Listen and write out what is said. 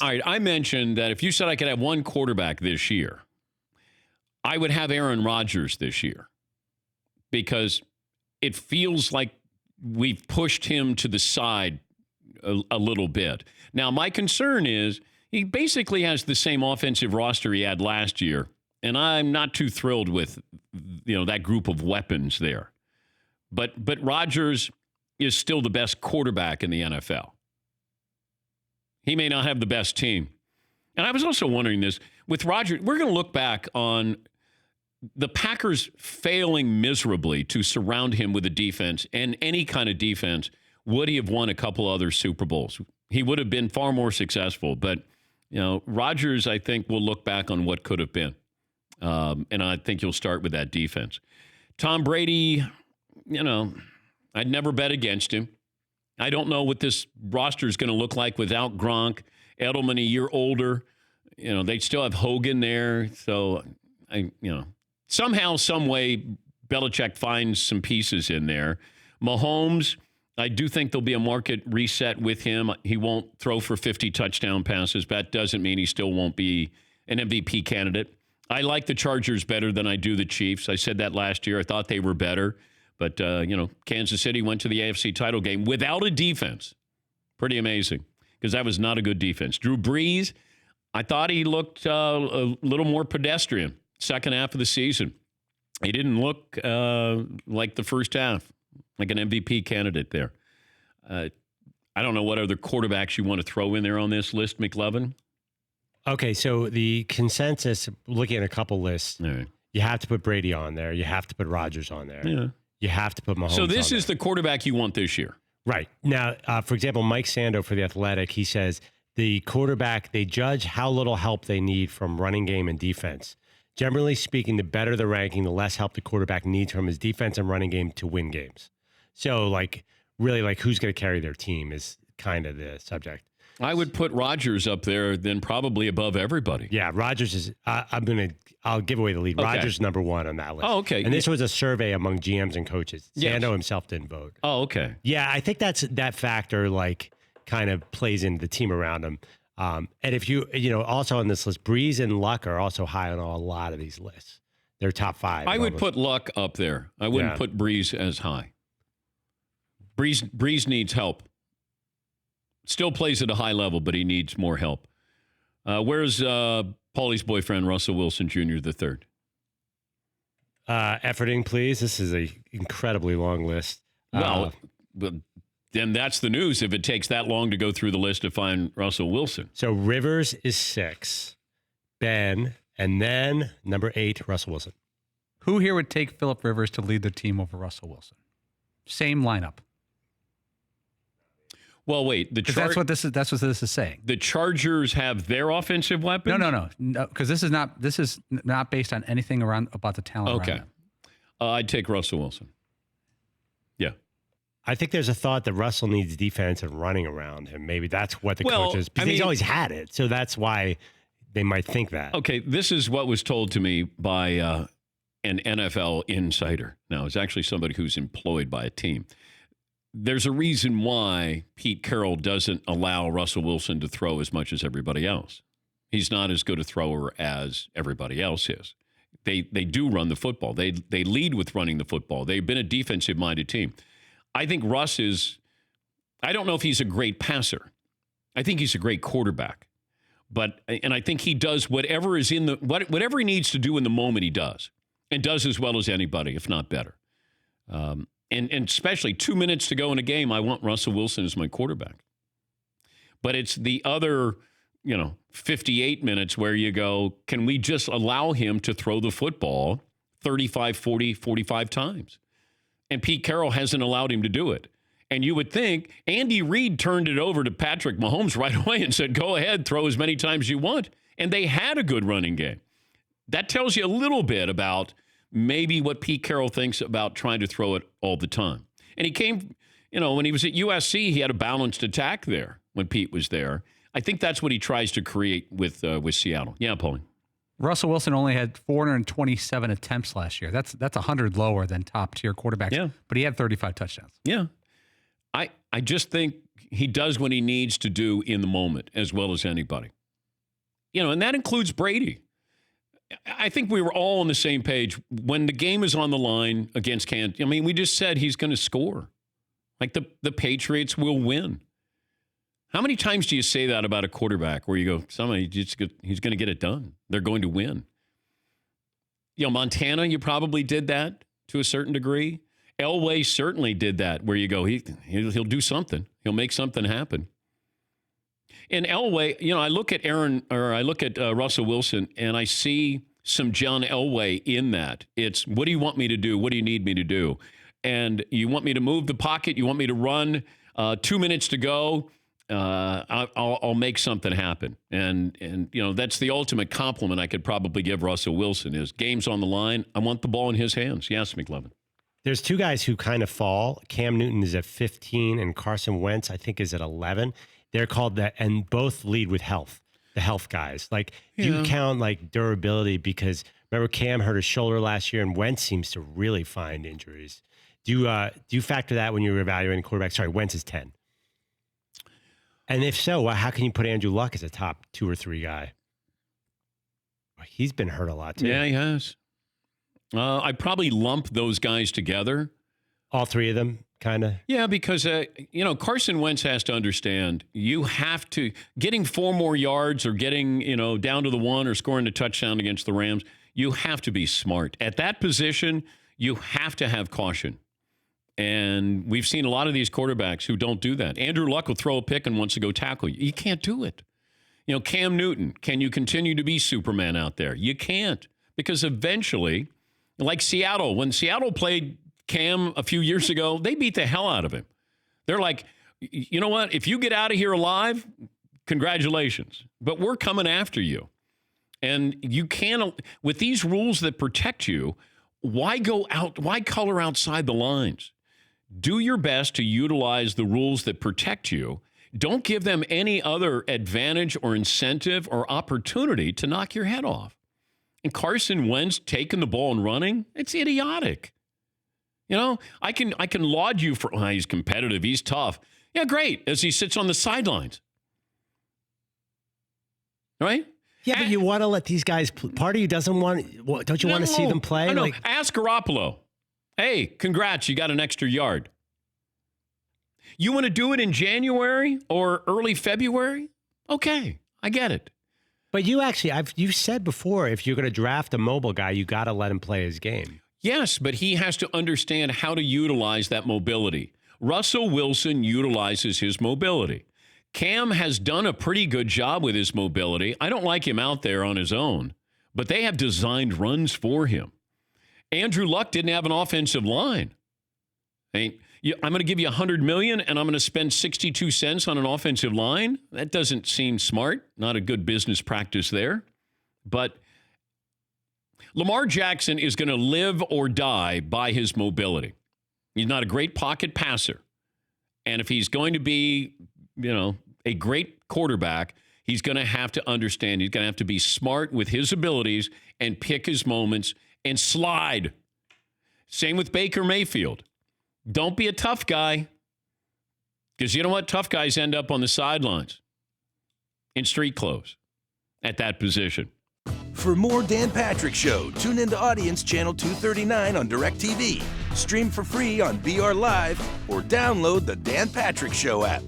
All right, I mentioned that if you said I could have one quarterback this year, I would have Aaron Rodgers this year because it feels like we've pushed him to the side a little bit. Now, my concern is he basically has the same offensive roster he had last year, and I'm not too thrilled with that group of weapons there. But Rodgers is still the best quarterback in the NFL. He may not have the best team. And I was also wondering this. With Rodgers, we're going to look back on the Packers failing miserably to surround him with a defense, and any kind of defense, would he have won a couple other Super Bowls? He would have been far more successful. But, Rodgers, I think, will look back on what could have been. And I think you'll start with that defense. Tom Brady, I'd never bet against him. I don't know what this roster is going to look like without Gronk. Edelman a year older. They still have Hogan there. So, somehow, some way, Belichick finds some pieces in there. Mahomes, I do think there'll be a market reset with him. He won't throw for 50 touchdown passes, but that doesn't mean he still won't be an MVP candidate. I like the Chargers better than I do the Chiefs. I said that last year. I thought they were better. But, Kansas City went to the AFC title game without a defense. Pretty amazing, because that was not a good defense. Drew Brees, I thought he looked a little more pedestrian second half of the season. He didn't look like the first half, like an MVP candidate there. I don't know what other quarterbacks you want to throw in there on this list, McLovin. Okay, so the consensus, looking at a couple lists, right. You have to put Brady on there. You have to put Rodgers on there. Yeah. You have to put Mahomes on So there. this is the quarterback you want this year. Right. Now, for example, Mike Sando for The Athletic, he says the quarterback, they judge how little help they need from running game and defense. Generally speaking, the better the ranking, the less help the quarterback needs from his defense and running game to win games. So, really, who's going to carry their team is kind of the subject. I would put Rodgers up there, then probably above everybody. Yeah, Rodgers is. I'll give away the lead. Okay. Rodgers number one on that list. Oh, okay. And this was a survey among GMs and coaches. Yes. Sando himself didn't vote. Oh, okay. Yeah, I think that factor kind of plays into the team around him. And if also on this list, Breeze and Luck are also high on a lot of these lists. They're top 5. I would put Luck up there. I wouldn't put Breeze as high. Breeze needs help. Still plays at a high level, but he needs more help. Where's Paulie's boyfriend, Russell Wilson Jr. the third? Efforting, please. This is an incredibly long list. Well, then that's the news if it takes that long to go through the list to find Russell Wilson. So Rivers is 6, Ben, and then number 8, Russell Wilson. Who here would take Phillip Rivers to lead the team over Russell Wilson? Same lineup. Well, wait. That's what this is saying. The Chargers have their offensive weapons? No. Because this is not based on anything about the talent. Okay. I'd take Russell Wilson. Yeah. I think there's a thought that Russell needs defense and running around him. Maybe that's what the coaches, because he's always had it. So that's why they might think that. Okay, this is what was told to me by an NFL insider. Now, it's actually somebody who's employed by a team. There's a reason why Pete Carroll doesn't allow Russell Wilson to throw as much as everybody else. He's not as good a thrower as everybody else is. They do run the football. They lead with running the football. They've been a defensive-minded team. I think Russ is, I don't know if he's a great passer. I think he's a great quarterback. And I think he does whatever is whatever he needs to do in the moment he does. And does as well as anybody, if not better. And especially 2 minutes to go in a game, I want Russell Wilson as my quarterback. But it's the other, 58 minutes where you go, can we just allow him to throw the football 35, 40, 45 times? And Pete Carroll hasn't allowed him to do it. And you would think Andy Reid turned it over to Patrick Mahomes right away and said, go ahead, throw as many times as you want. And they had a good running game. That tells you a little bit about maybe what Pete Carroll thinks about trying to throw it all the time. And he came, when he was at USC, he had a balanced attack there when Pete was there. I think that's what he tries to create with Seattle. Yeah, Paulie. Russell Wilson only had 427 attempts last year. That's 100 lower than top-tier quarterbacks. Yeah. But he had 35 touchdowns. Yeah. I just think he does what he needs to do in the moment as well as anybody. And that includes Brady. I think we were all on the same page when the game is on the line against Kansas. I mean, we just said he's going to score. Like the Patriots will win. How many times do you say that about a quarterback where you go, he's going to get it done. They're going to win. Montana, you probably did that to a certain degree. Elway certainly did that where you go, he'll do something. He'll make something happen. And Elway, I look at Russell Wilson, and I see some John Elway in that. It's, what do you want me to do? What do you need me to do? And you want me to move the pocket? You want me to run? 2 minutes to go? I'll make something happen. And that's the ultimate compliment I could probably give Russell Wilson is game's on the line. I want the ball in his hands. Yes, McLevin. There's two guys who kind of fall. Cam Newton is at 15 and Carson Wentz, I think, is at 11. They're called that, and both lead with health, the health guys. Like, do you count like durability? Because remember, Cam hurt his shoulder last year, and Wentz seems to really find injuries. Do you factor that when you're evaluating quarterbacks? Sorry, Wentz is 10. And if so, how can you put Andrew Luck as a top 2 or 3 guy? He's been hurt a lot too. Yeah, he has. I'd probably lump those guys together. All 3 of them, kind of? Yeah, because, Carson Wentz has to understand you have to, getting 4 more yards or getting, down to the 1 or scoring a touchdown against the Rams, you have to be smart. At that position, you have to have caution. And we've seen a lot of these quarterbacks who don't do that. Andrew Luck will throw a pick and wants to go tackle you. You can't do it. Cam Newton, can you continue to be Superman out there? You can't. Because eventually, like Seattle, when Seattle played Cam a few years ago, they beat the hell out of him. They're like, you know what? If you get out of here alive, congratulations. But we're coming after you. And you can't, with these rules that protect you, why go out? Why color outside the lines? Do your best to utilize the rules that protect you. Don't give them any other advantage or incentive or opportunity to knock your head off. And Carson Wentz taking the ball and running, it's idiotic. I can laud you for, he's competitive, he's tough. Yeah, great, as he sits on the sidelines. Right? Yeah, but you want to let these guys, part of you doesn't want, don't you want to see them play? I know. Ask Garoppolo. Hey, congrats, you got an extra yard. You want to do it in January or early February? Okay, I get it. But you've said before, if you're going to draft a mobile guy, you got to let him play his game. Yes, but he has to understand how to utilize that mobility. Russell Wilson utilizes his mobility. Cam has done a pretty good job with his mobility. I don't like him out there on his own, but they have designed runs for him. Andrew Luck didn't have an offensive line. I'm going to give you $100 million and I'm going to spend 62 cents on an offensive line. That doesn't seem smart. Not a good business practice there. But Lamar Jackson is going to live or die by his mobility. He's not a great pocket passer. And if he's going to be, a great quarterback, he's going to have to understand. He's going to have to be smart with his abilities and pick his moments and slide. Same with Baker Mayfield. Don't be a tough guy. Because you know what? Tough guys end up on the sidelines in street clothes at that position. For more Dan Patrick Show, tune into Audience Channel 239 on DirecTV. Stream for free on BR Live or download the Dan Patrick Show app.